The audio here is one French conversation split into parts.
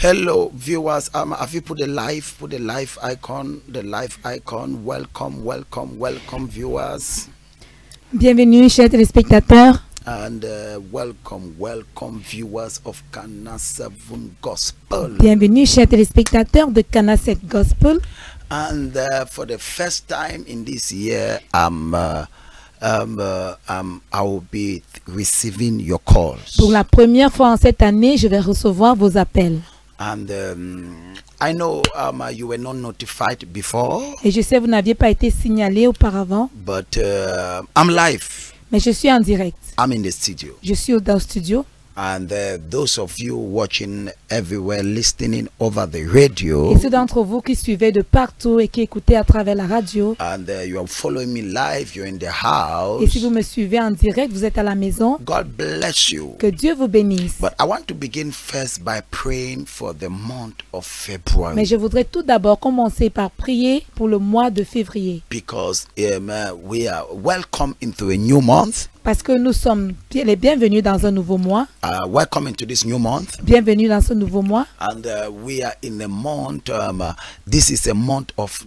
Hello viewers, have you put the live icon, welcome viewers. Bienvenue chers téléspectateurs. And welcome viewers of Cana 7 Gospel. Bienvenue chers téléspectateurs de Cana 7 Gospel. And for the first time in this year, I will be receiving your calls. Pour la première fois en cette année, je vais recevoir vos appels. And I know you were not notified before. Et je sais vous n'aviez pas été signalé auparavant. But I'm live. Mais je suis en direct. I'm in the studio. Je suis dans le studio. And those of you watching everywhere, listening over the radio. Et ceux d'entre vous qui suivez de partout et qui écoutez à travers la radio. And you are following me live. You're in the house. Et si vous me suivez en direct, vous êtes à la maison. God bless you. Que Dieu vous bénisse. But I want to begin first by praying for the month of February. Mais je voudrais tout d'abord commencer par prier pour le mois de février. Because we are welcome into a new month. Parce que nous sommes les bienvenus dans un nouveau mois. Welcome into this new month. Bienvenue dans ce nouveau mois. And we are in a month, this is a month of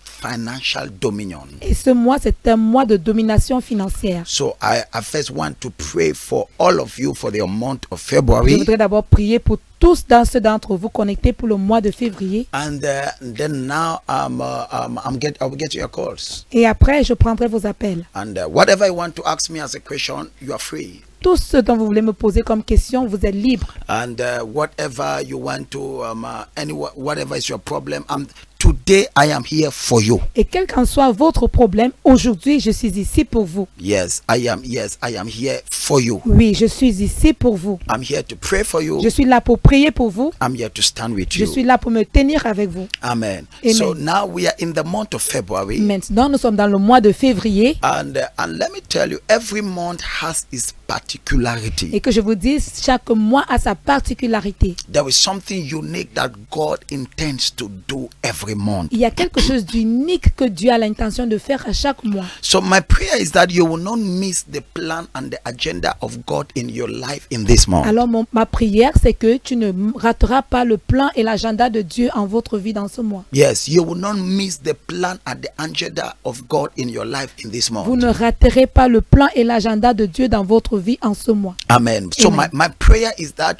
financial dominion. Et ce mois, c'est un mois de domination financière. So I first want to pray for all of you for the month of February. Je voudrais d'abord prier pour tous ceux d'entre vous connectés pour le mois de février. And then now I will get your calls. Et après, je prendrai vos appels. And whatever you want to ask me as a question, you are free. Tout ce dont vous voulez me poser comme question, vous êtes libre. And whatever you want to, whatever is your problem, today I am here for you. Et quel qu'en soit votre problème, aujourd'hui, je suis ici pour vous. Yes, I am here for you. Oui, je suis ici pour vous. I'm here to pray for you. Je suis là pour prier pour vous. I'm here to stand with you. Je suis là pour me tenir avec vous. Amen. Amen. So now we are in the month of February. Maintenant, nous sommes dans le mois de février. And let me tell you, every month has its particularity. Et que je vous dise, chaque mois a sa particularité. There is something unique that God intends to do every month. Il y a quelque chose d'unique que Dieu a l'intention de faire à chaque mois. So my prayer is that you will not miss the plan and the agenda of God in your life in this month. Alors ma prière, c'est que tu ne rateras pas le plan et l'agenda de Dieu en votre vie dans ce mois. Yes, you will not miss the plan and the agenda of God in your life in this month. Vous ne raterez pas le plan et l'agenda de Dieu dans votre vie en ce mois. Amen. So Amen. my prayer is that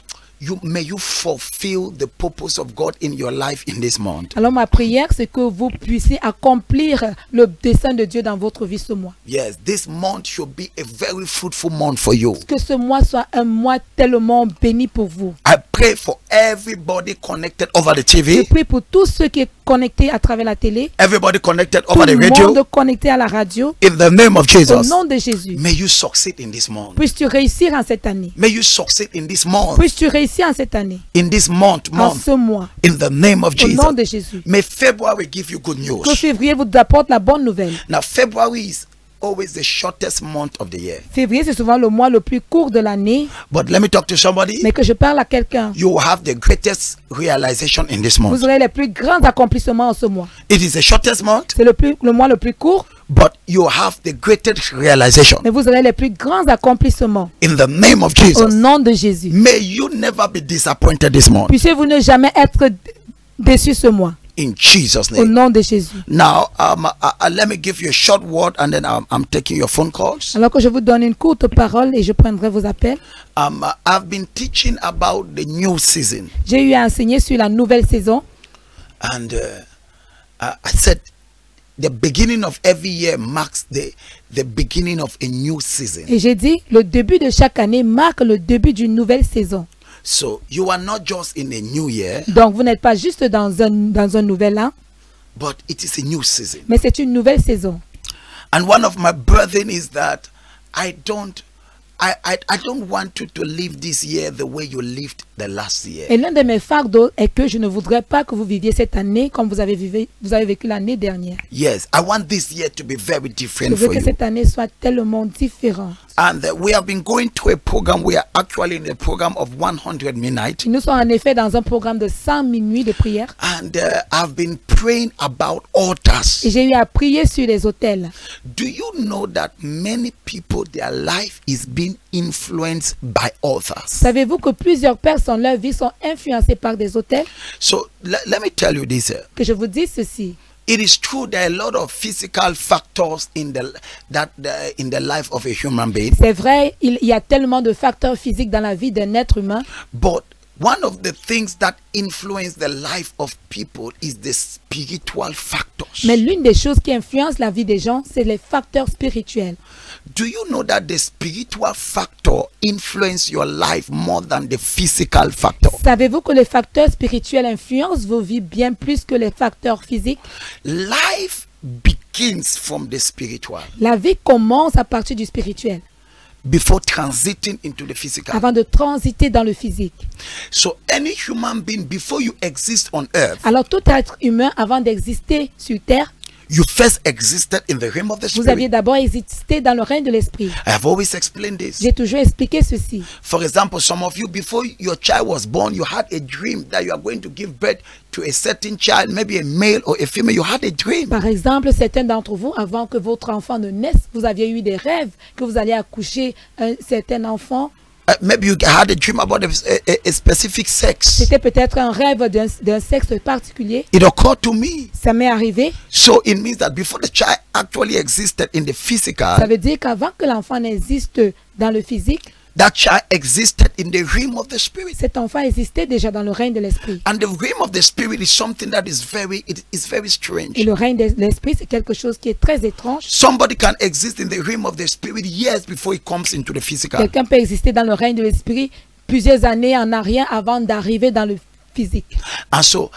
may you fulfill the purpose of God in your life in this month. Alors ma prière, c'est que vous puissiez accomplir le dessein de Dieu dans votre vie ce mois. Yes, this month should be a very fruitful month for you. Que ce mois soit un mois tellement béni pour vous. I pray for everybody connected over the TV. Je prie pour tous ceux qui sont connectés à travers la télé. Everybody connected over the Tout le radio. monde connecté à la radio. In the name of Jesus. Au nom de Jésus. May you succeed in this month. Puisses-tu réussir en cette année. May you succeed in this month. Puisses-tu réussir en cette année. In this month. En ce mois. In the name of Jesus. Au nom de Jésus. May February give you good news. Que février vous apporte la bonne nouvelle. Now February is always the shortest month of the year. Février, c'est souvent le mois le plus court de l'année. But let me talk to somebody. Mais que je parle à quelqu'un. You will have the greatest realization in this month. Vous aurez les plus grands accomplissements en ce mois. It is the shortest month. C'est le mois le plus court. But you have the greatest realization. Mais vous aurez les plus grands accomplissements. In the name of Jesus. Au nom de Jésus. May you never be disappointed this month. Puissiez-vous ne jamais être déçus ce mois. In Jesus' name. Au nom de Jésus. Now, let me give you a short word and then I'm taking your phone calls. Alors que je vous donne une courte parole et je prendrai vos appels. I've been teaching about the new season. J'ai eu à enseigner sur la nouvelle saison. And I said, the beginning of every year marks the beginning of a new season. Et j'ai dit, le début de chaque année marque le début d'une nouvelle saison. So you are not just in a new year. Donc vous n'êtes pas juste dans un nouvel an. But it is a new season. Mais c'est une nouvelle saison. And one of my burden is that I don't want you to live this year the way you lived the last year. Et l'un de mes fardeaux est que je ne voudrais pas que vous viviez cette année comme vous avez vécu l'année dernière. Yes, I want this year to be very different Je veux for que you. cette année soit tellement différente. And we have been going to a program. We are actually in the program of 100 midnight. Nous sommes en effet dans un programme de 100 minuits de prière. And I've been praying about altars. Et j'ai eu à prier sur les autels. Do you know that many people, their life is being influenced by altars? Savez-vous que plusieurs personnes, leur vie sont influencées par des autels? So let me tell you this. Que je vous dise ceci. It is true there are a lot of physical factors in the life of a human being. C'est vrai, il y a tellement de facteurs physiques dans la vie d'un être humain. But one of the things that influence the life of people is the spiritual factors. Mais l'une des choses qui influence la vie des gens, c'est les facteurs spirituels. Do you know that the spiritual factor influence your life more than the physical factor? Savez-vous que les facteurs spirituels influencent vos vies bien plus que les facteurs physiques? Life begins from the spiritual La vie commence à partir du spirituel, before transiting into the physical. avant de transiter dans le physique. So any human being, before you exist on earth, Alors tout être humain, avant d'exister sur terre, you first existed in the realm of the vous aviez spirit. d'abord existé dans le règne de l'esprit. I have always explained this. J'ai toujours expliqué ceci. For example, some of you, before your child was born, you had a dream that you are going to give birth to a certain child, maybe a male or a female. You had a dream. Par exemple, certains d'entre vous, avant que votre enfant ne naisse, vous aviez eu des rêves que vous alliez accoucher un certain enfant. Maybe you had a dream about a specific sex. C'était peut-être un rêve d'un sexe particulier. It occurred to me. Ça m'est arrivé. So it means that before the child actually existed in the Ça physical, veut dire qu'avant que l'enfant n'existe dans le physique, that child existed in the realm of the spirit. cet enfant existait déjà dans le règne de l'esprit. And the realm of the spirit is something that is very Et strange. le règne de l'esprit, c'est quelque chose qui est très étrange. Somebody can exist in the realm of the spirit years before he comes into the physical. Quelqu'un peut exister dans le règne de l'esprit plusieurs années en arrière avant d'arriver dans le physique. And so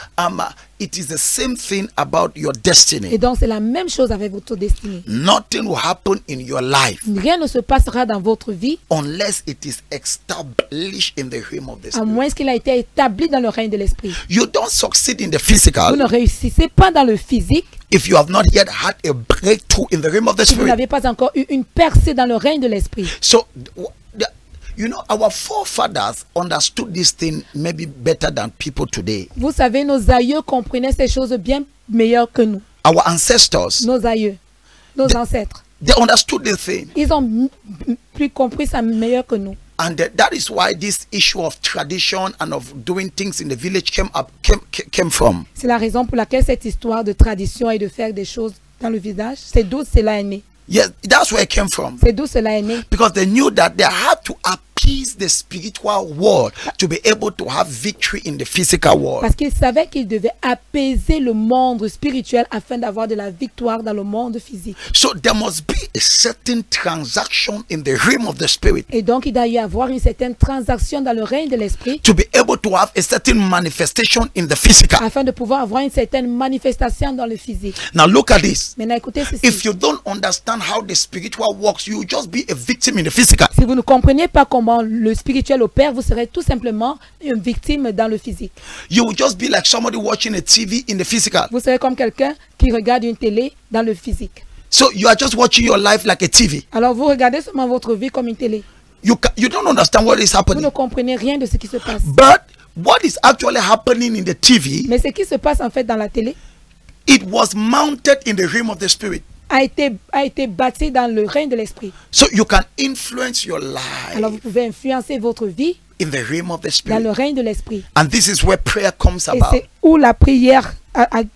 it is the same thing about your Et destiny. donc, c'est la même chose avec votre destinée. Nothing will happen in your life Rien ne se passera dans votre vie unless it is established in the realm of the à spirit. moins qu'il ait été établi dans le règne de l'esprit. You don't succeed in the Vous physical ne réussissez pas dans le physique if you have not yet had a breakthrough in the realm of the si vous spirit. n'avez pas encore eu une percée dans le règne de l'esprit. So, you know, our forefathers understood this thing maybe better than people today. Vous savez, nos aïeux comprenaient ces choses bien meilleures que nous. Our ancestors, Nos aïeux, nos ancêtres. they understood the thing. Ils ont plus compris ça meilleur que nous. And that is why this issue of tradition and of doing things in the village came from. C'est la raison pour laquelle cette histoire de tradition et de faire des choses dans le village, c'est d'où cela est né. Yes, that's where it came from. C'est d'où cela est né. Because they knew that they had to appease the spiritual world to be able to have victory in the physical world. Parce qu'ils savaient qu'ils devaient apaiser le monde spirituel afin d'avoir de la victoire dans le monde physique. So there must be a certain transaction in the realm of the spirit Et donc, il doit y avoir une certaine transaction dans le règne de l'esprit to be able to have a certain manifestation in the physical. afin de pouvoir avoir une certaine manifestation dans le physique. Now look at this. Maintenant, écoutez ceci. If you don't understand how the spiritual works, you will just be a victim in the physical. Si vous ne comprenez pas comment le spirituel opère, vous serez tout simplement une victime dans le physique. You will just be like somebody watching a TV in the physical. Vous serez comme quelqu'un qui regarde une télé dans le physique. So you are just watching your life like a TV. Alors vous regardez seulement votre vie comme une télé. You don't understand what is Vous happening. ne comprenez rien de ce qui se passe. But what is actually happening in the TV, Mais ce qui se passe en fait dans la télé it was mounted in the realm of the spirit. a été bâti dans le règne de l'esprit. So you can influence your Alors vous life pouvez influencer votre vie in the realm of the dans le spirit. règne de l'esprit. And this is where prayer comes Et about. c'est où la prière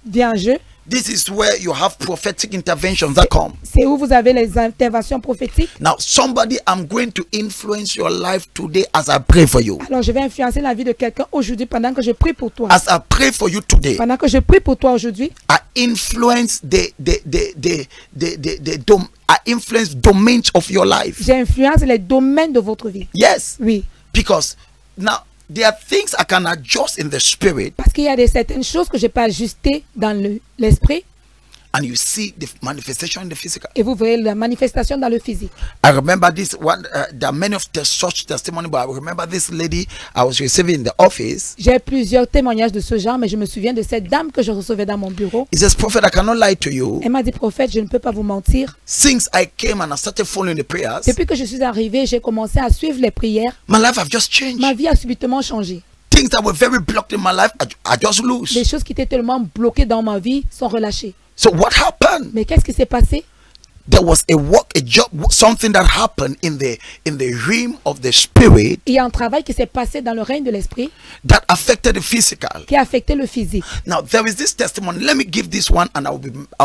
vient en jeu. This is where you have prophetic interventions that come. C'est où vous avez les interventions prophétiques. Now, somebody, I'm going to influence your life today as I pray for you. Alors je vais influencer la vie de quelqu'un aujourd'hui pendant que je prie pour toi. As I pray for you today, Pendant que je prie pour toi aujourd'hui, I influence I influence domains of your life. j'influence les domaines de votre vie. Yes, Oui. because now there are things I can adjust in the spirit, Parce qu'il y a certaines choses que je peux ajuster dans l'esprit. and you see the manifestation in the physical. Et vous verrez la manifestation dans le physique. I remember this one. There are many of such testimony, but I remember this lady I was receiving in the office. J'ai plusieurs témoignages de ce genre, mais je me souviens de cette dame que je recevais dans mon bureau. He says, "Prophet, I cannot lie to you. Elle m'a dit, prophète, je ne peux pas vous mentir. Since I came and I started following the prayers, Depuis que je suis arrivée, j'ai commencé à suivre les prières. my life have just changed. Ma vie a subitement changé. Things that were very blocked in my life, I just lose." Les choses qui étaient tellement bloquées dans ma vie sont relâchées. So what happened? Mais qu'est-ce qui s'est passé? There was a job, something that happened in the realm of the spirit Il y a un travail qui s'est passé dans le règne de l'esprit that affected the physical. qui a affecté le physique. Now there is this testimony. Let me give this one, and I'll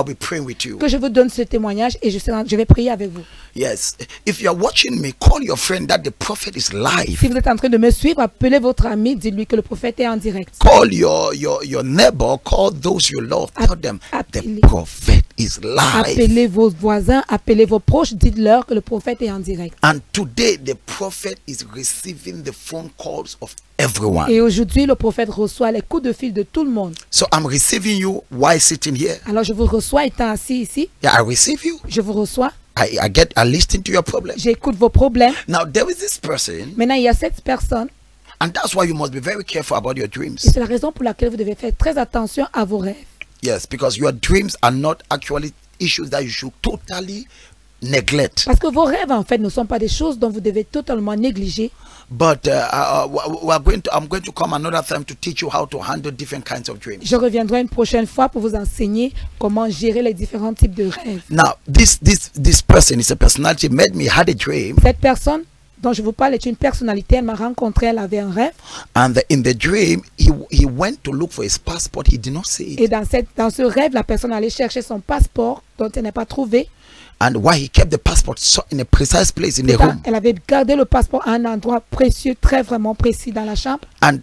be praying with you. Que je vous donne ce témoignage et je vais prier avec vous. Yes, if you are watching me, call your friend that the prophet is live. Si vous êtes en train de me suivre, appelez votre ami, dites-lui que le prophète est en direct. Call your neighbor, call those you love, tell them the prophet is live. Appelez vos voisins, appelez vos proches, dites-leur que le prophète est en direct. And today the prophet is receiving the phone calls of everyone. Et aujourd'hui, le prophète reçoit les coups de fil de tout le monde. So I'm receiving you while sitting here. Alors je vous reçois étant assis ici. Yeah, I receive you. Je vous reçois. I listen to your problem. J'écoute vos problèmes. Now there is this person, Maintenant, il y a cette personne. and that's why you must be very careful about your Et dreams. c'est la raison pour laquelle vous devez faire très attention à vos rêves. Yes, because your dreams are not actually issues that you should totally neglect. Parce que vos rêves, en fait, ne sont pas des choses dont vous devez totalement négliger. But I'm going to come another time to teach you how to handle different kinds of dreams. Je reviendrai une prochaine fois pour vous enseigner comment gérer les différents types de rêves. Now, this person is a personality. Met me, had a dream, Cette personne dont je vous parle est une personnalité. Elle m'a rencontré, elle avait un rêve. and in the dream, he went to look for his passport. He did not see it. Et dans ce rêve, la personne allait chercher son passeport dont elle n'a pas trouvé. And why he kept the passport in a precise place in the room. Elle avait gardé le passeport à un endroit précieux, très vraiment précis dans la chambre. And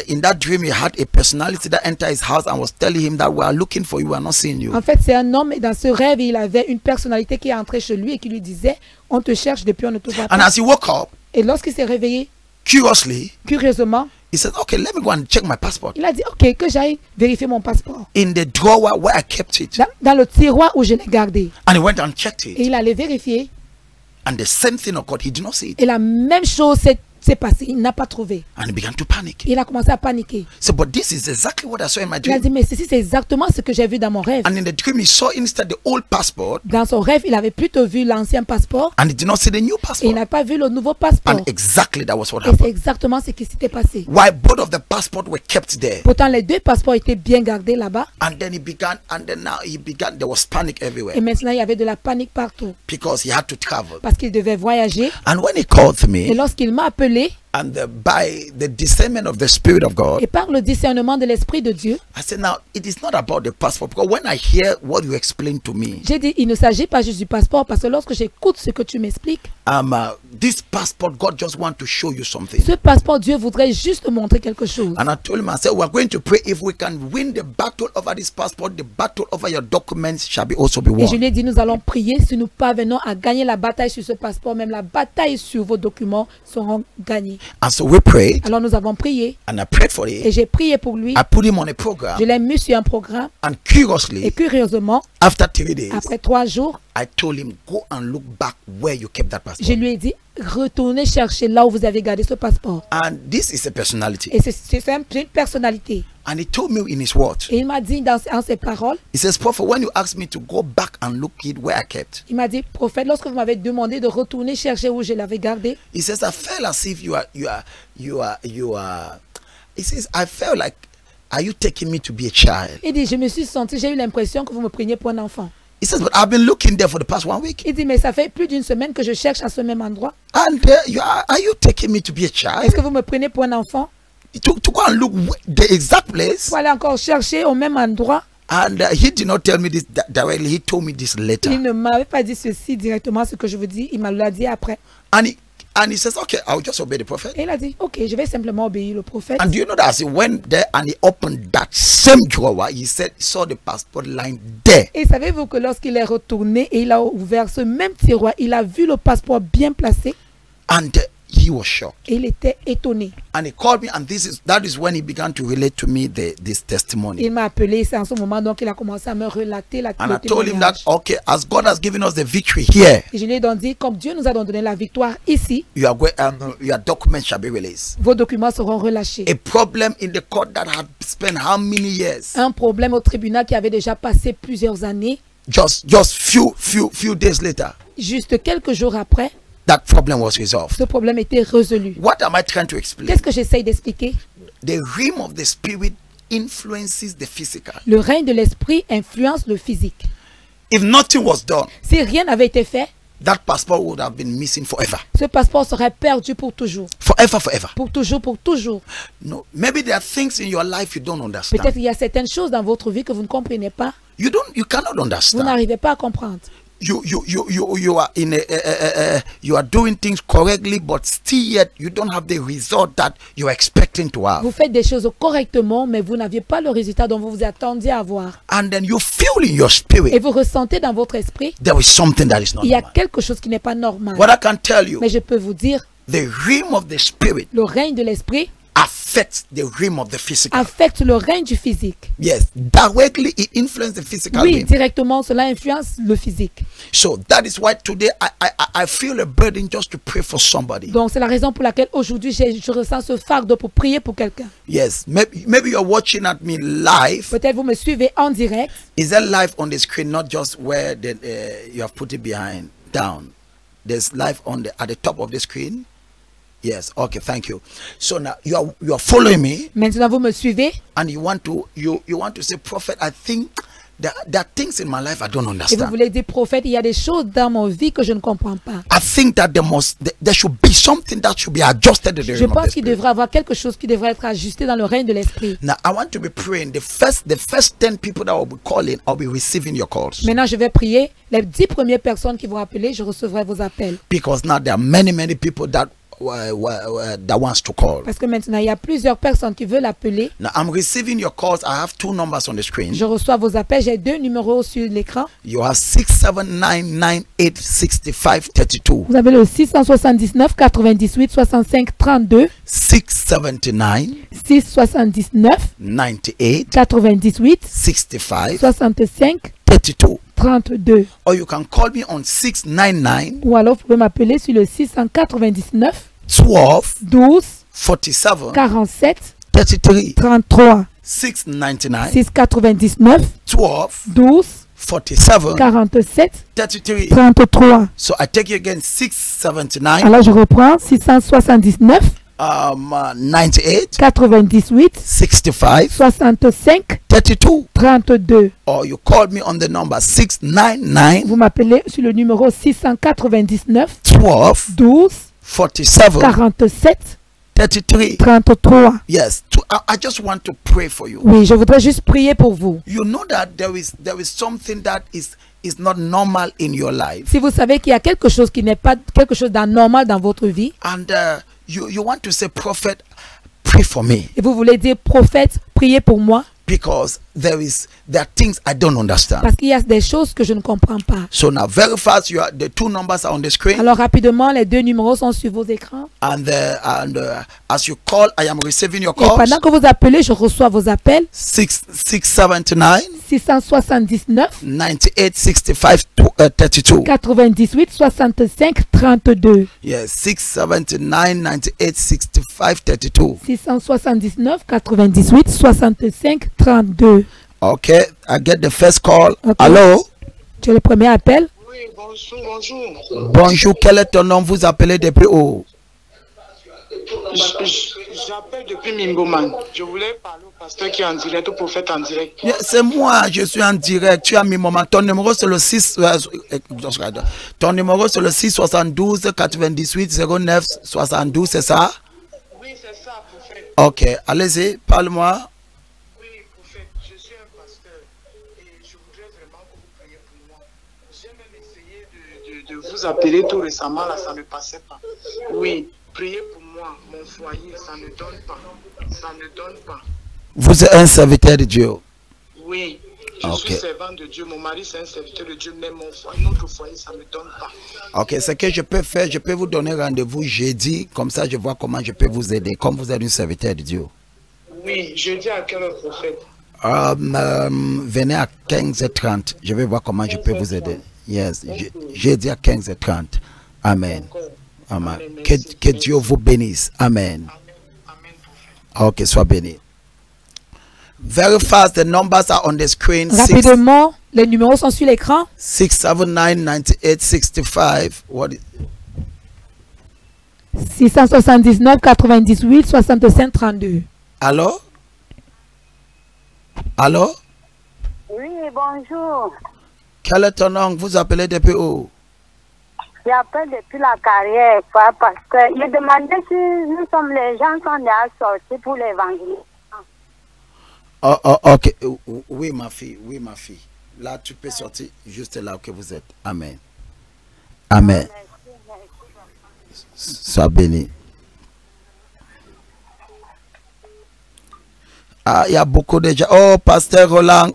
in that dream, he had a personality that entered his house and was telling him that we are looking for you, we are not seeing you. En fait, c'est un homme et dans ce rêve, il avait une personnalité qui est entrée chez lui et qui lui disait, on te cherche depuis on ne te voit And pas. as he woke up, Et lorsqu'il s'est réveillé, curiously, curieusement, he said, "Okay, let me go and check my passport." il a dit, ok, que j'aille vérifier mon passeport. In the drawer where I kept it. Dans le tiroir où je l'ai gardé. And he went and checked Et it. il allait vérifier. And the same thing occurred. He did not see it. Et la même chose s'est passée. Il n'a pas trouvé. And he began to panic. Il a commencé à paniquer. So, but this is exactly what I saw in my Il a dream. dit, mais ceci, c'est exactement ce que j'ai vu dans mon rêve. And in the dream, he saw instead the old passport. Dans son rêve, il avait plutôt vu l'ancien passeport. And he did not see the new Et il passport. n'a pas vu le nouveau passeport. And exactly that was what Et c'est happened. exactement ce qui s'était passé. Why both of the passports were kept there. Pourtant, les deux passeports étaient bien gardés là-bas. And then there was panic everywhere Et maintenant, il y avait de la panique partout. because he had to travel. Parce qu'il devait voyager. And when he called Et me, lorsqu'il m'a appelé, and by the discernment of the Spirit of God, et par le discernement de l'Esprit de Dieu, I said, now, it is not about the passport, because when I hear what you explain to me, j'ai dit, il ne s'agit pas juste du passeport. Parce que lorsque j'écoute ce que tu m'expliques, this passport, God just want to show you something. ce passeport, Dieu voudrait juste te montrer quelque chose. And I told him, I said, we're going to pray if we can win the battle over this passport, the battle over your documents shall also be Et je won. lui ai dit, nous allons prier. Si nous parvenons à gagner la bataille sur ce passeport, même la bataille sur vos documents seront gagnées. And so we prayed, Alors nous avons prié. and I prayed for Et it. j'ai prié pour lui. I put him on a program, Je l'ai mis sur un programme. and Et curiously, curieusement, after 3 days, après 3 jours, I told him, go and look back where you kept that je passport. lui ai dit, retournez chercher là où vous avez gardé ce passeport. And this is a personality. Et c'est une personnalité. And he told me in his words, Et il m'a dit en ses paroles, he says, Prophet, when you asked me to go back and look it where I kept, il m'a dit, prophète, lorsque vous m'avez demandé de retourner chercher où je l'avais gardé, he says, I felt as if he says, I felt like, are you taking me to be a child? il dit, je me suis senti, j'ai eu l'impression que vous me preniez pour un enfant. He says, but I've been looking there for the past 1 week. Il dit, mais ça fait plus d'une semaine que je cherche à ce même endroit. And are you taking me to be a child? Est-ce que vous me prenez pour un enfant? To go and look the exact place. Pour aller encore chercher au même endroit. And he did not tell me this directly. He told me this later. Il ne m'avait pas dit ceci directement, ce que je vous dis. Il m'a l'a dit après. And he says, okay, I'll just obey the prophet. Et il a dit, ok, je vais simplement obéir le prophète. And do you know that as he went there and he opened that same drawer, he saw the passport lying there. Et savez-vous que lorsqu'il est retourné et il a ouvert ce même tiroir, il a vu le passeport bien placé. And he was shocked. Et il était étonné. And he called me, and that is when he began to relate to me this testimony. Il m'a appelé, c'est en ce moment donc il a commencé à me relater And I le told him that, témoignage. okay, as God has given us the victory here, Et je lui ai donc dit, comme Dieu nous a donné la victoire ici, your documents shall be released. vos documents seront relâchés. A problem in the court that had spent how many years? Un problème au tribunal qui avait déjà passé plusieurs années, Just few days later, juste quelques jours après, that problem was resolved. ce problème était résolu. What am I trying to explain? Qu'est-ce que j'essaye d'expliquer? The realm of the spirit influences the physical. Le règne de l'esprit influence le physique. If nothing was done, Si rien n'avait été fait, that passport would have been missing forever. ce passeport serait perdu pour toujours. Forever. Pour toujours, pour toujours. No, maybe there are things in your life you don't understand. Peut-être qu'il y a certaines choses dans votre vie que vous ne comprenez pas. You cannot Vous understand. n'arrivez pas à comprendre. You are you are doing things correctly, but still yet you don't have the result that you are expecting to have. Vous faites des choses correctement, mais vous n'aviez pas le résultat dont vous vous attendiez à avoir. And then you feel in your Et spirit vous ressentez dans votre esprit, there is something that is not il y a normal. quelque chose qui n'est pas normal. What I can tell you, Mais je peux vous dire, the realm of the spirit le règne de l'esprit affects the realm of the physical. affecte le règne du physique. Yes, directly it influences the physical Oui, realm. directement, cela influence le physique. So that is why today I feel a burden just to pray for somebody. Donc, c'est la raison pour laquelle aujourd'hui, je ressens ce fardeau pour prier pour quelqu'un. Yes, maybe you're watching at me live. Peut-être vous me suivez en direct. Is that live on the screen, not just where you have put it behind down? There's live at the top of the screen. Yes. Okay. Thank you. So now you are following me, Maintenant, vous me suivez and you want to say, Prophet, I think there are things in my life I don't et vous understand. voulez dire, prophète, il y a des choses dans mon vie que je ne comprends pas. I think that there should be something that should be adjusted in the Je realm of the pense qu'il spirit. devrait avoir quelque chose qui devrait être ajusté dans le règne de l'esprit. Now I want to be praying. The first 10 people that will be calling, I'll be receiving your calls, Maintenant, je vais prier. Les 10 premières personnes qui vont appeler, je recevrai vos appels. because now there are many people that wants to call. Parce que maintenant, il y a plusieurs personnes qui veulent appeler. Now I'm receiving your calls. I have 2 numbers on the screen. Je reçois vos appels. J'ai 2 numéros sur l'écran. You have 679986532. Vous avez le 679 98 65 32, 679 679 98 98 65 65 32. 32. Or you can call me on 699 Ou alors, vous pouvez m'appeler sur le 699 12 12 47 47 33. 33. 699 699 12 12 47 47 33. 33. So I take you again, 679 Alors, je reprends 679 98 98 65 65 32. 32. Or you call me on the number 699 Vous m'appelez sur le numéro 699 12 12 47 47 33. 33. Yes, I just want to pray for you. Oui, je voudrais juste prier pour vous. You know that there is something that is not normal in your life, Si vous savez qu'il y a quelque chose qui n'est pas quelque chose d'anormal dans votre vie, and you want to say, Prophet, pray for me, et vous voulez dire, prophète, priez pour moi, because there are things I don't understand. parce qu'il y a des choses que je ne comprends pas. So now, very fast, the 2 numbers are on the screen, Alors rapidement, les 2 numéros sont sur vos écrans. and as you call, I am receiving your Et calls. pendant que vous appelez, je reçois vos appels. 679 679 98 65 32. 98 65 32. Yes, 679 98 65 32. 679 98 65 32. Okay, I get the first call. Okay. Hello. C'est le premier appel. Oui, bonjour. Bonjour, quel est ton nom? Vous appelez depuis où? J'appelle depuis Mimboman. Je voulais parler au pasteur qui est en direct, au prophète en direct. Yeah, c'est moi, je suis en direct. Tu as mis moment. Ton numéro c'est le 6. Ton numéro c'est le 6 72 98 09 72, c'est ça? Oui, c'est ça, prophète. Ok, allez-y, parle-moi. Oui, prophète, je suis un pasteur et je voudrais vraiment que vous priez pour moi. J'ai même essayé de vous appeler tout récemment, là, ça ne passait pas. Oui, priez pour moi, mon foyer, ça ne donne pas. Ça ne donne pas. Vous êtes un serviteur de Dieu. Oui, Je suis servant de Dieu. Mon mari, c'est un serviteur de Dieu. Mais notre foyer, ça ne me donne pas. Ok, ce que je peux faire, je peux vous donner rendez-vous jeudi. Comme ça, je vois comment je peux vous aider. Comme vous êtes une serviteur de Dieu. Oui, jeudi à quelle heure, prophète? Venez à 15h30. Je vais voir comment je peux vous aider. Yes, jeudi à 15h30. Amen. Amen. Que Dieu vous bénisse. Amen. Ok, sois béni. Very fast, the numbers are on the screen. Rapidement, les numéros sont sur l'écran. 679 98 65. What is 679 98 65 32. Allô? Allô? Oui, bonjour. Quel est ton nom? Vous appelez depuis où? J'appelle depuis la carrière, parce que je demandais si nous sommes les gens qui sont déjà sortis pour l'évangile. Oh, ok. Oui, ma fille. Oui, ma fille. Là, tu peux sortir juste là que vous êtes. Amen. Amen. Sois béni. Ah, il y a beaucoup de gens. Oh, Pasteur Roland,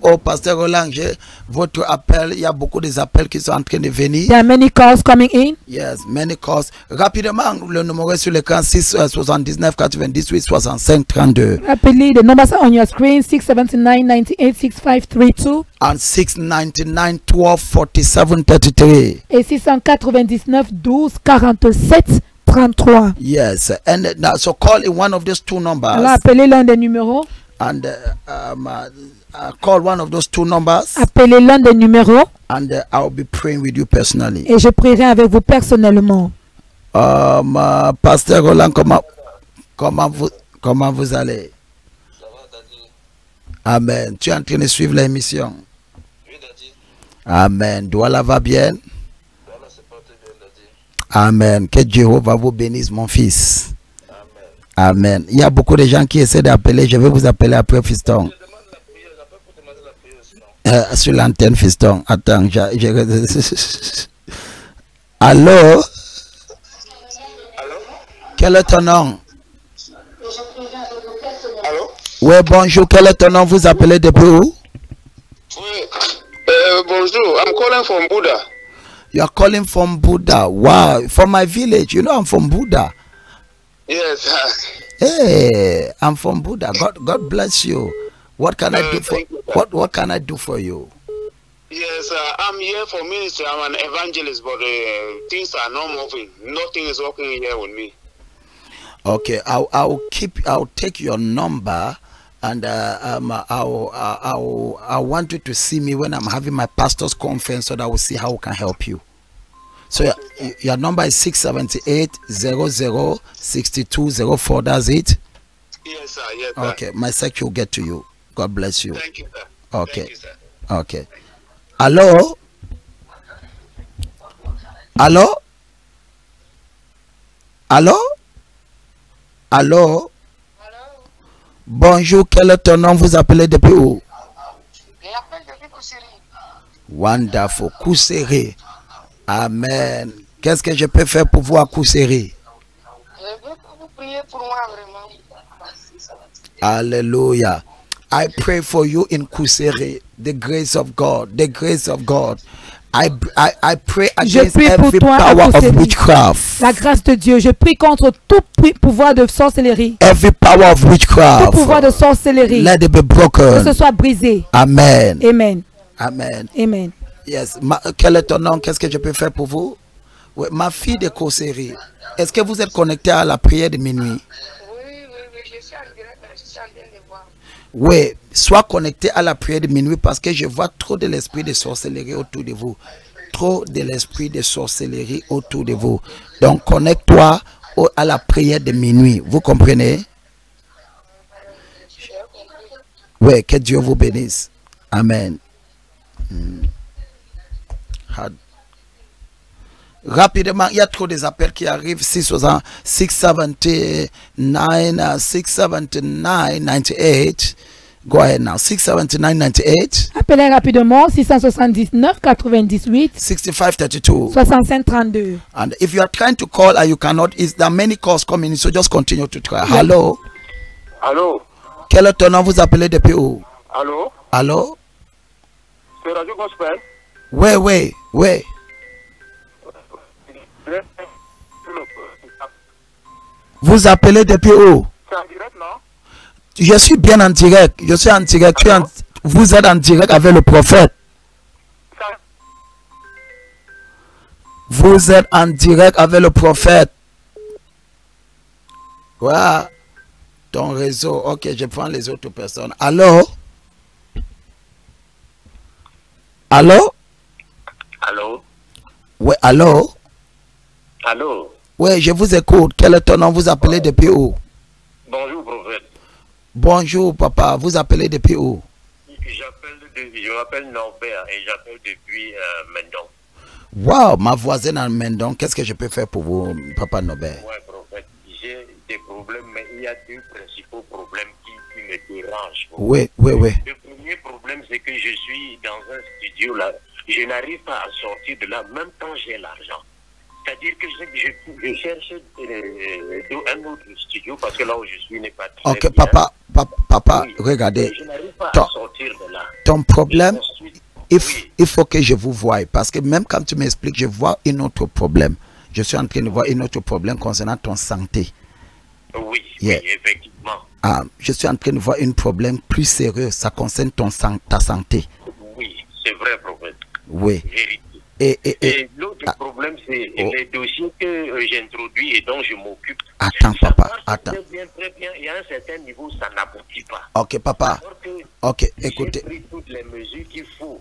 j'ai votre appel. Il y a beaucoup d'appels qui sont en train de venir. There are many calls coming in. Yes, many calls. Rapidement, le numéro est sur l'écran 679 98 65 32. Rapidly, the numbers are on your screen 679 98 65 32 and 699 12 47 33. et 699 12 47 33. Yes, and now so call in one of those two numbers. Alors appelez l'un des numéros. And call one of those two numbers. Appelez l'un des numéros. And I'll be praying with you personally. Et je prierai avec vous personnellement. Pasteur Roland, comment vous allez? Ça va, Daddy? Amen. Tu es en train de suivre l'émission? Oui, Daddy. Amen. Douala va bien? Douala se porte bien, Daddy. Amen. Que Jéhovah vous bénisse, mon fils. Amen. Amen. Il y a beaucoup de gens qui essaient d'appeler. Je vais vous appeler après, fiston. Je demande la prière. J'appelle pour demander la prière sinon. Sur l'antenne, fiston. Attends, Allô? Allô? Quel est ton nom? Allô? Oui, bonjour. Quel est ton nom? Vous appelez depuis où? Oui. Bonjour. I'm calling from Buddha. You are calling from Buddha. Wow. From my village. You know I'm from Buddha. Yes. Hey, I'm from Buddha. God bless you. What can I do for what can I do for you? Yes, I'm here for ministry. I'm an evangelist, but things are not moving. Nothing is working here with me. Okay, I'll take your number, and I want you to see me when I'm having my pastor's conference, so that I will see how we can help you. So your number is 678 00 6204. That's it. Yes, sir. Yes, sir. Okay, my secretary will get to you. God bless you. Thank you, sir. Okay. Thank you, sir. Okay. Hello? Hello? Hello? Allô? Bonjour, quel est ton nom? Vous appelez depuis où? J'appelle depuis Kousséry. Wonderful. Kousséry. Amen. Qu'est-ce que je peux faire pour vous à Kousséry? Je veux que vous priez pour moi vraiment. Hallelujah. I pray for you in Kousséry. The grace of God. The grace of God. I pray against every power of witchcraft. La grâce de Dieu. Je prie contre tout pouvoir de sorcellerie. Every power of witchcraft. Tout pouvoir de sorcellerie. Let it be broken. Que ce soit brisé. Amen. Amen. Amen. Amen. Yes. Quel est ton nom? Qu'est-ce que je peux faire pour vous? Oui, ma fille de Kousséry. Est-ce que vous êtes connecté à la prière de minuit? Oui, je suis en direct, je suis en train de voir. Oui, sois connecté à la prière de minuit parce que je vois trop de l'esprit de sorcellerie autour de vous. Trop de l'esprit de sorcellerie autour de vous. Donc, connecte-toi à la prière de minuit. Vous comprenez? Oui, que Dieu vous bénisse. Amen. Rapidement, il y a trop des appels qui arrivent. 679 98. Go ahead now. 679 98. Appelez rapidement 679 98 65 32. 65 32. And if you are trying to call and you cannot, there are many calls coming in, so just continue to try. Hello. Allô? Quel est ton nom? Vous appelez depuis où? Allô? Allô? C'est Radio Gospel. Oui, oui, oui. Vous appelez depuis où? C'est en direct, non? Je suis bien en direct. Je suis en direct. Vous êtes en direct avec le prophète. Vous êtes en direct avec le prophète. Voilà. Ton réseau. Ok, je prends les autres personnes. Allô? Allô? Allô? Oui, allô? Allô? Oui, je vous écoute. Quel est ton nom? Vous appelez depuis où? Bonjour, prophète. Bonjour, papa. Vous appelez depuis où? Je m'appelle Norbert et j'appelle depuis Mendon. Wow, ma voisine en Mendon. Qu'est-ce que je peux faire pour vous, papa Norbert? Oui, prophète. J'ai des problèmes, mais il y a deux principaux problèmes qui me dérangent. Oui, oui, oui. Le premier problème, c'est que je suis dans un studio là. Je n'arrive pas à sortir de là, même quand j'ai l'argent. C'est-à-dire que je cherche un autre studio parce que là où je suis n'est pas très Ok, bien. papa, Oui. regardez. Je n'arrive pas à sortir de là. Ton problème, Oui. il faut que je vous voie. Parce que même quand tu m'expliques, je vois un autre problème. Je suis en train de voir un autre problème concernant ton santé. Oui, Yeah. oui, effectivement. Ah, je suis en train de voir un problème plus sérieux. Ça concerne ta santé. Oui, c'est vrai, prophète. Oui. Vérité. Et l'autre problème, c'est les dossiers que j'introduis et dont je m'occupe. Attends, Ça papa, marche attends. Très bien. Et à un certain niveau, ça n'aboutit pas. Ok, papa. Alors que Ok, écoutez. j'ai pris toutes les mesures qu'il faut.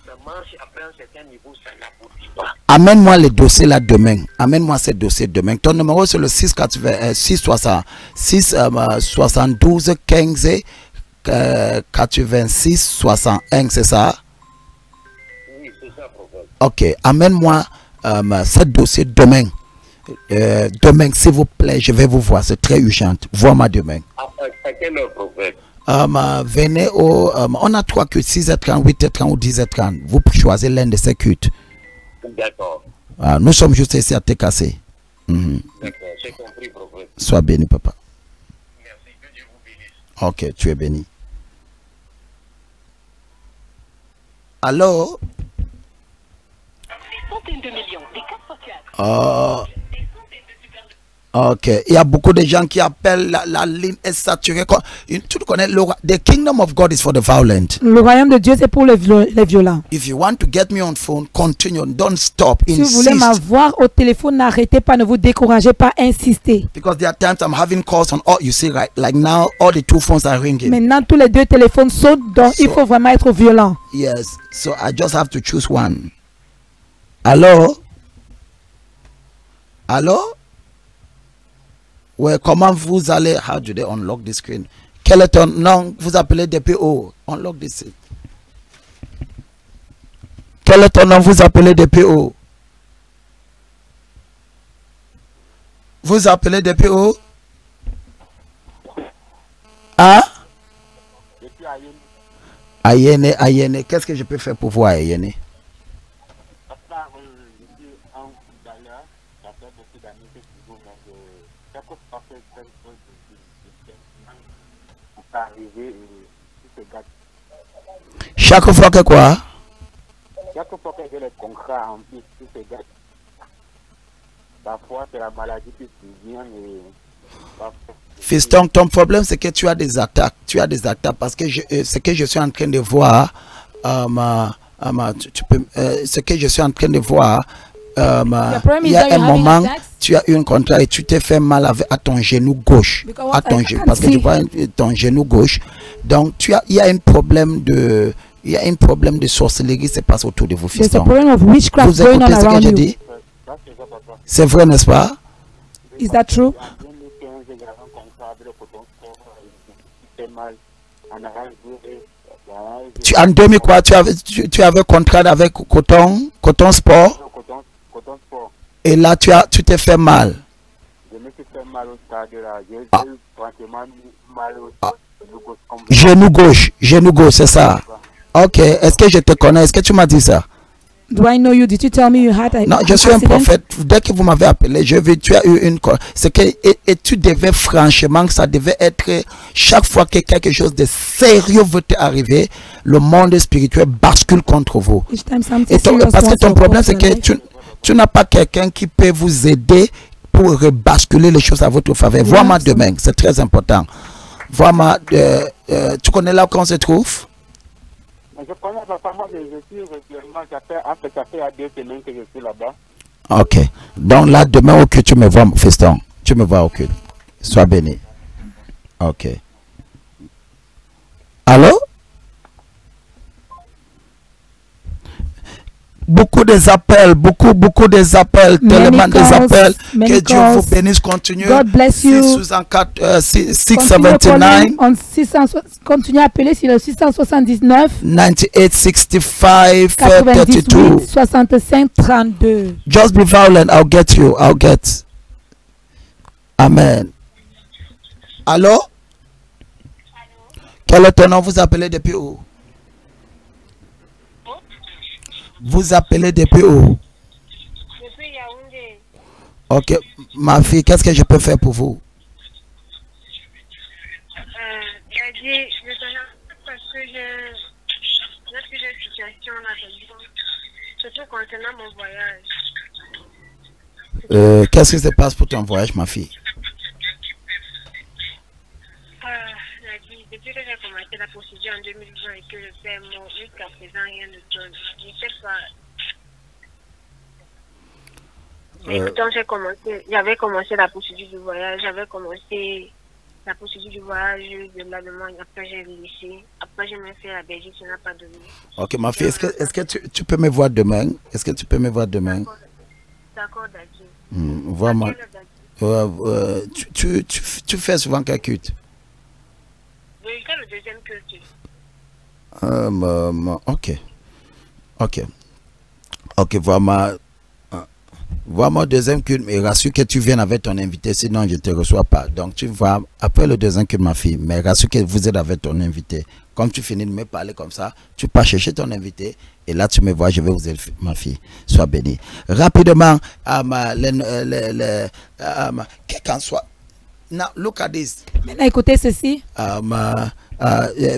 Ça marche, après un certain niveau, ça n'aboutit pas. Amène-moi les dossiers là demain. Amène-moi ces dossiers demain. Ton numéro c'est le 72 15 86 61, c'est ça? Oui, c'est ça, prophète. Ok, amène-moi ce dossier demain. Demain, s'il vous plaît, je vais vous voir. C'est très urgent. Vois-moi demain. À quelle heure, prophète? Venez au... on a 3 cultes, 6h30, 8h30 ou 10h30. Vous choisissez l'un de ces cultes. D'accord. Nous sommes juste ici à Tekasé. D'accord, j'ai compris, prophète. Sois béni, papa. Merci, que Dieu vous bénisse. Ok, tu es béni. Allô? Des centaines de millions, des 4 4. Ok, il y a beaucoup de gens qui appellent, la ligne est saturée. Tu connais, the kingdom of God is for the violent. Le royaume de Dieu, c'est pour les violents. If you want to get me on phone, continue, don't stop, Si vous voulez insist. m'avoir au téléphone, n'arrêtez pas, ne vous découragez pas, insistez. Because there are times I'm having calls on all, you see, right? Like now, all the 2 phones are ringing. Maintenant, tous les 2 téléphones sautent, donc il faut vraiment être violent. Yes, so I just have to choose one. Allô? Allô? Ouais, comment vous allez? How do they unlock the screen? Quel est ton nom? Vous appelez depuis où? Unlock this. Quel est ton nom? Vous appelez depuis où? Vous appelez depuis où? Hein? Ayene, Ayene. Qu'est-ce que je peux faire pour vous, Ayene? Chaque fois que quoi? Chaque fois que j'ai les contrats en plus, tout se gâte. Parfois, c'est la maladie qui vient et parfois... Fiston, ton problème c'est que tu as des attaques. Tu as des attaques parce que ce que je suis en train de voir, ce que je suis en train de voir, il y a un moment, tu as eu un contrat et tu t'es fait mal à ton genou gauche. À ton genou, parce que tu vois ton genou gauche. Donc, il y a un problème de... Il y a un problème de sorcellerie qui se passe autour de vous, fiston. Vous écoutez ce que je dis? C'est vrai, n'est-ce pas? Is that true? En 2000 quoi? Tu avais contrat avec Coton Sport? Coton Sport. Et là, tu t'es fait mal. Je me suis fait mal au stade là. J'ai eu pratiquement mal au Genou gauche, c'est ça. Ok, est-ce que je te connais? Est-ce que tu m'as dit ça? Do I know you? Did you tell me you had a Non, je suis un prophète. Dès que vous m'avez appelé, je veux, tu as eu une... C'est que et tu devais franchement, ça devait être... Chaque fois que quelque chose de sérieux veut t'arriver, le monde spirituel bascule contre vous. Et parce que ton problème, c'est que tu n'as pas quelqu'un qui peut vous aider pour rebasculer les choses à votre faveur. Vois-moi demain, c'est très important. Vois-moi, tu connais là où on se trouve? Je connais pas moi, je suis régulièrement, ça fait à 2 semaines que je suis là-bas. Ok. Donc là, demain au culte, tu me vois, feston. Tu me vois au culte. Sois béni. Ok. Allô? Beaucoup des appels, beaucoup des appels, tellement des appels. Que Dieu vous bénisse, continue. God bless you. 679. Continuez à appeler sur le 679 9865 32. 65 32. Just be violent, I'll get you. I'll get. Amen. Allô? Quel est ton nom? Vous appelez depuis où? Vous appelez depuis où? Depuis Yaoundé. Ok, ma fille, qu'est-ce que je peux faire pour vous? J'ai dit, parce que j'ai plusieurs situations là-dedans, surtout concernant mon voyage. Qu'est-ce qui se passe pour ton voyage, ma fille? Depuis que j'ai commencé la procédure en 2020 et que je fais mon jusqu'à présent, rien ne donne. Je ne sais pas. Quand j'avais commencé la procédure du voyage, de l'Allemagne. Après, j'ai laissé. Après, j'ai même fait la Belgique, ça n'a pas donné. Ok, ma fille, est-ce que tu peux me voir demain? Est-ce que tu peux me voir demain? D'accord, Daddy. Vois-moi. Tu fais souvent quel culte? Je fais le deuxième culte. Ok, vois-moi deuxième culte, mais rassure que tu viennes avec ton invité, sinon je ne te reçois pas. Donc tu vas après le deuxième culte, ma fille, mais rassure que vous êtes avec ton invité. Comme tu finis de me parler comme ça, tu pars chercher ton invité et là tu me vois, je vais vous aider, ma fille. Sois bénie. Rapidement, quelqu'un soit. Now look at this. Maintenant, écoutez ceci.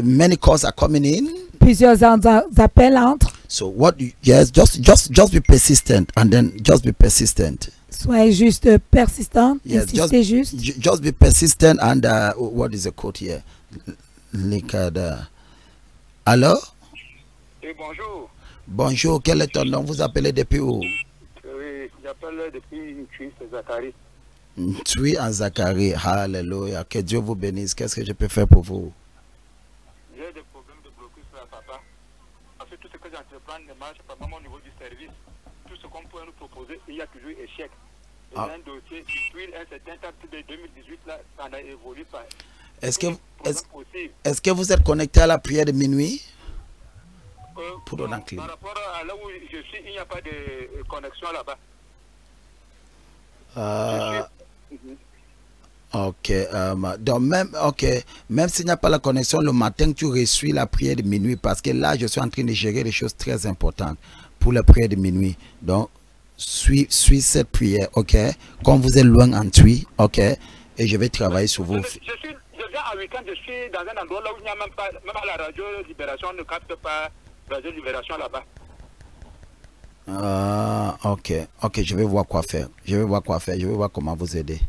Many calls are coming in. Plusieurs appels entrent. So just be persistent and then just be persistent. Soyez juste persistant. Yes, insistez juste. Just be persistent and what is the quote here? Allô? Et bonjour. Bonjour, quel est ton nom? Vous appelez depuis où? Oui, j'appelle depuis Tui, c'est Zachary. Tui en Zachary, alléluia. Que Dieu vous bénisse. Qu'est-ce que je peux faire pour vous? J'ai des problèmes de blocus là, papa. Parce que tout ce que j'entreprends ne marche pas, même au niveau du service. Tout ce qu'on peut nous proposer, il y a toujours échec. Et un dossier, depuis un certain temps, de 2018, là, ça n'a évolué pas. Est-ce que vous êtes connecté à la prière de minuit? Par rapport à là où je suis, il n'y a pas de connexion là-bas. Ok, donc même s'il n'y a pas la connexion le matin, tu reçois la prière de minuit, parce que là je suis en train de gérer des choses très importantes pour la prière de minuit. Donc suis cette prière, ok, comme vous êtes loin en Tui, ok, et je vais travailler sur vous. Je viens à week-end, je suis dans un endroit là où il n'y a même pas, même à la radio Libération ne capte pas Radio Libération là-bas. Ok, je vais voir quoi faire. Je vais voir comment vous aider.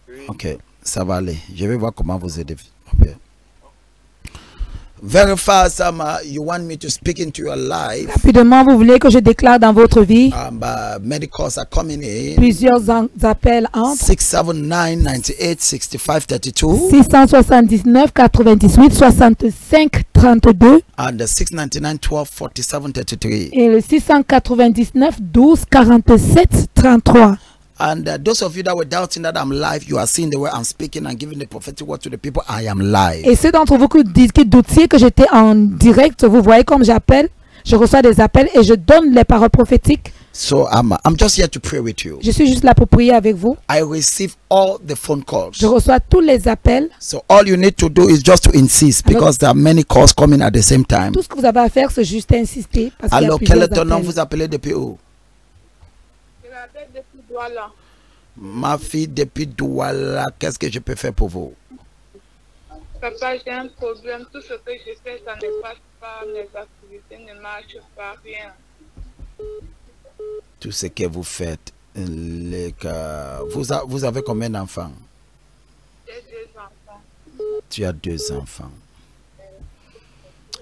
Oui. Ok, ça va aller. Je vais voir comment vous aider. Okay. Very fast, you want me to speak into your life. Rapidement, vous voulez que je déclare dans votre vie. Many calls are coming in. Plusieurs appels entrent. 679 98 65 32. 679 98 65 32. And the 699 12 47 33. Et le 699 12 47 33. And those of you that were doubting that I'm live, you are seeing the way I'm speaking and giving the prophetic word to the people. I am live. Et ceux d'entre vous qui doutiez que j'étais en direct, vous voyez comme j'appelle, je reçois des appels et je donne les paroles prophétiques So I'm just here to pray with you. Je suis juste là pour prier avec vous. I receive all the phone calls. Je reçois tous les appels. So all you need to do is just to insist, because there are many calls coming at the same time. Tout ce que vous avez à faire, c'est juste insister. Parce qu'il y a Alors, plusieurs quel est ton nom? appels. Vous appelez depuis où? Je l'appelle depuis Douala. Ma fille, depuis Douala, qu'est-ce que je peux faire pour vous? Papa, j'ai un problème. Tout ce que je fais, ça ne passe pas. Mes activités ne marchent pas, rien. Tout ce que vous faites, vous avez combien d'enfants? J'ai 2 enfants. Tu as 2 enfants.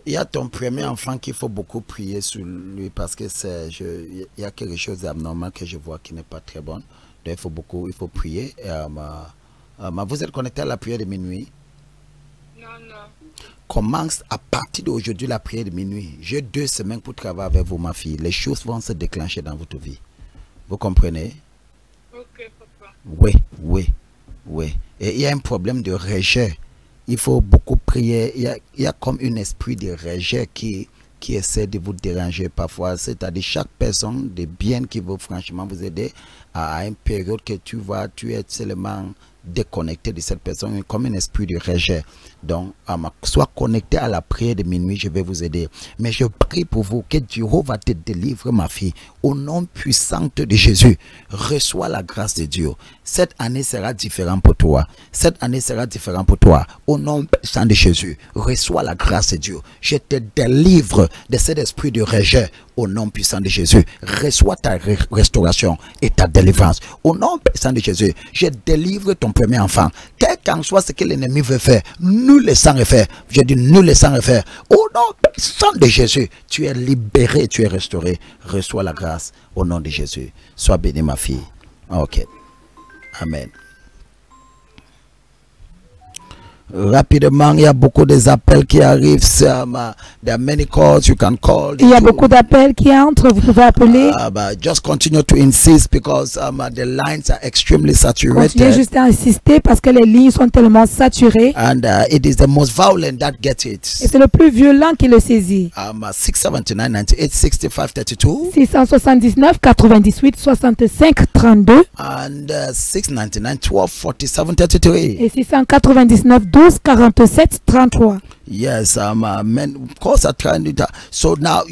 Il y a ton premier enfant qu'il faut beaucoup prier sur lui, parce que il y a quelque chose d'anormal que je vois qui n'est pas très bon. Donc il faut prier. Vous êtes connecté à la prière de minuit? Non. Commence à partir d'aujourd'hui la prière de minuit. J'ai 2 semaines pour travailler avec vous, ma fille. Les choses vont se déclencher dans votre vie. Vous comprenez? Ok, papa. Oui. Et il y a un problème de rejet. Il faut beaucoup prier. Il y a comme un esprit de rejet qui essaie de vous déranger parfois. C'est-à-dire chaque personne de bien qui veut franchement vous aider à une période que tu es seulement déconnecté de cette personne, comme un esprit de rejet. Donc, sois connecté à la prière de minuit, je vais vous aider. Mais je prie pour vous que Dieu va te délivrer, ma fille. Au nom puissant de Jésus, reçois la grâce de Dieu. Cette année sera différente pour toi. Cette année sera différente pour toi. Au nom puissant de Jésus, reçois la grâce de Dieu. Je te délivre de cet esprit de rejet. Au nom puissant de Jésus, reçois ta restauration et ta délivrance. Au nom puissant de Jésus, je délivre ton premier enfant. Quel qu'en soit ce que l'ennemi veut faire, nous le sans refaire. Je dis nous le sans refaire. Au nom puissant de Jésus, tu es libéré, tu es restauré. Reçois la grâce au nom de Jésus. Sois bénie, ma fille. Ok. Amen. Rapidement, il y a beaucoup d'appels qui arrivent. There are many calls you can call. Il y a beaucoup d'appels qui entrent. Vous pouvez appeler. Just continue to insist, because the lines are extremely saturated. Continuez juste à insister parce que les lignes sont tellement saturées. And it is the most violent that gets it. Et c'est le plus violent qui le saisit. 679 98 65 32. 679 98 65 32. And 699 12 47 33. Et 699 12 47 33. Yes, men, of course, are trying to. So now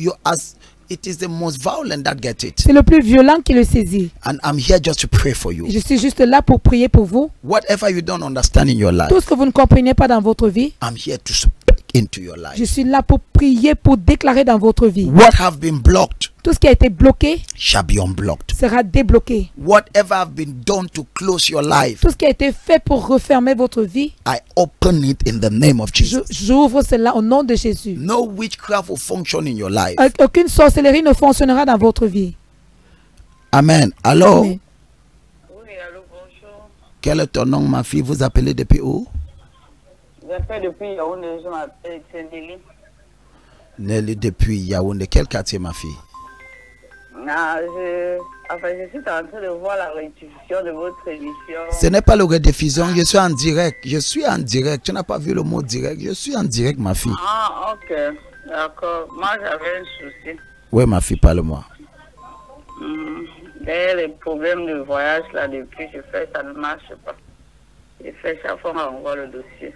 it is the most violent that get it. C'est le plus violent qui le saisit. And I'm here just to pray for you. Je suis juste là pour prier pour vous. Whatever you don't understand in your life, Tout ce que vous ne comprenez pas dans votre vie, I'm here to speak into your life. je suis là pour prier, pour déclarer dans votre vie. What have been blocked Tout ce qui a été bloqué shall be unblocked. sera débloqué. Whatever have been done to close your life, Tout ce qui a été fait pour refermer votre vie, I open it in the name of Jesus. j'ouvre cela au nom de Jésus. No witchcraft will function in your life. Aucune sorcellerie ne fonctionnera dans votre vie. Amen. Allô? Amen. Oui, allô, bonjour. Quel est ton nom, ma fille? Vous appelez depuis où? J'appelle depuis Yaoundé, je m'appelle Nelly. Nelly, depuis Yaoundé. Quel quartier, ma fille? Je suis en train de voir la rediffusion de votre émission. Ce n'est pas le rediffusion, je suis en direct. Je suis en direct. Tu n'as pas vu le mot direct. Je suis en direct, ma fille. Ah, ok. D'accord. Moi, j'avais un souci. Oui, ma fille, parle-moi. D'ailleurs, les problèmes de voyage, là, depuis que je fais, ça ne marche pas. Je fais chaque fois qu'on envoie le dossier.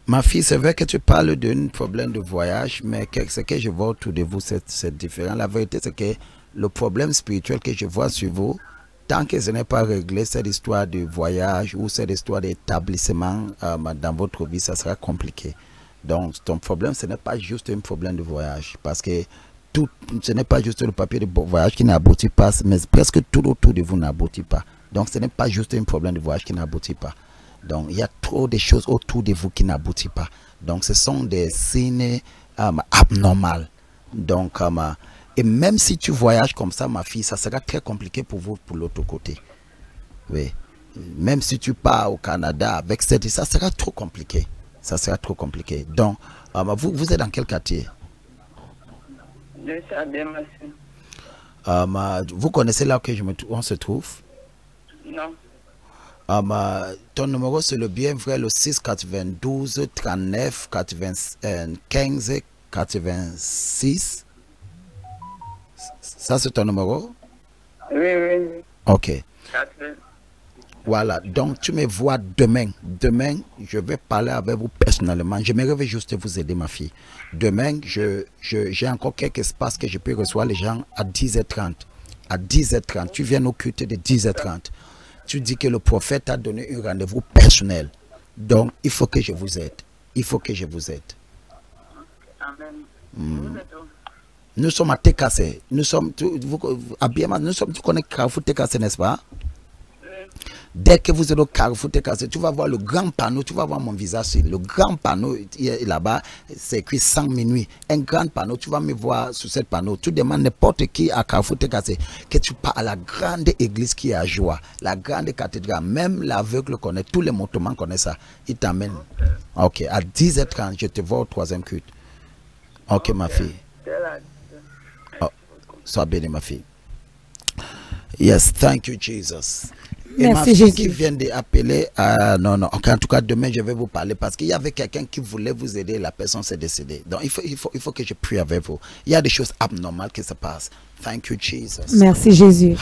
Ma fille, c'est vrai que tu parles d'un problème de voyage, mais ce que je vois autour de vous, c'est différent. La vérité, c'est que le problème spirituel que je vois sur vous, tant que ce n'est pas réglé, cette histoire de voyage ou cette histoire d'établissement dans votre vie, ça sera compliqué. Donc, ton problème, ce n'est pas juste un problème de voyage, parce que ce n'est pas juste le papier de voyage qui n'aboutit pas, mais presque tout autour de vous n'aboutit pas. Donc, ce n'est pas juste un problème de voyage qui n'aboutit pas. Donc, il y a trop de choses autour de vous qui n'aboutissent pas. Donc, ce sont des signes abnormaux. Donc, et même si tu voyages comme ça, ma fille, ça sera très compliqué pour vous pour l'autre côté. Oui. Même si tu pars au Canada avec ça sera trop compliqué. Ça sera trop compliqué. Donc, vous êtes dans quel quartier? Je suis à Bémassi. Vous connaissez là où on se trouve? Non. Ton numéro c'est le bien vrai, le 6 92 39 95 86. Ça, c'est ton numéro? Oui. Ok. 80. Voilà, donc tu me vois demain. Demain, je vais parler avec vous personnellement. J'aimerais juste vous aider, ma fille. Demain, j'ai encore quelques espaces que je peux recevoir les gens à 10h30. À 10h30, tu viens nous cuter de 10h30. Tu dis que le prophète a donné un rendez-vous personnel. Donc, il faut que je vous aide. Il faut que je vous aide. Amen. Nous sommes à Tekase. Nous sommes, tu connais Carrefour Tekase, n'est-ce pas? Dès que vous êtes au Carrefour Tekase, tu vas voir le grand panneau, tu vas voir mon visage. Le grand panneau là-bas, c'est écrit 100 minuit. Un grand panneau, tu vas me voir sur ce panneau. Tu demandes n'importe qui à Carrefour Tekase que tu pars à la grande église qui est à Joie, la grande cathédrale. Même l'aveugle connaît, tous les musulmans connaissent ça. Il t'amène. Ok, à 10h30, je te vois au 3e culte. Ok, ma fille. Oh, sois bénie, ma fille. Yes, thank you, Jesus. Et merci, ma fille Jésus. qui vient d'appeler, non, en tout cas, demain, je vais vous parler parce qu'il y avait quelqu'un qui voulait vous aider, la personne s'est décédée. Donc, il faut que je prie avec vous. Il y a des choses abnormales qui se passent. Thank you, Jesus. Merci, Jésus.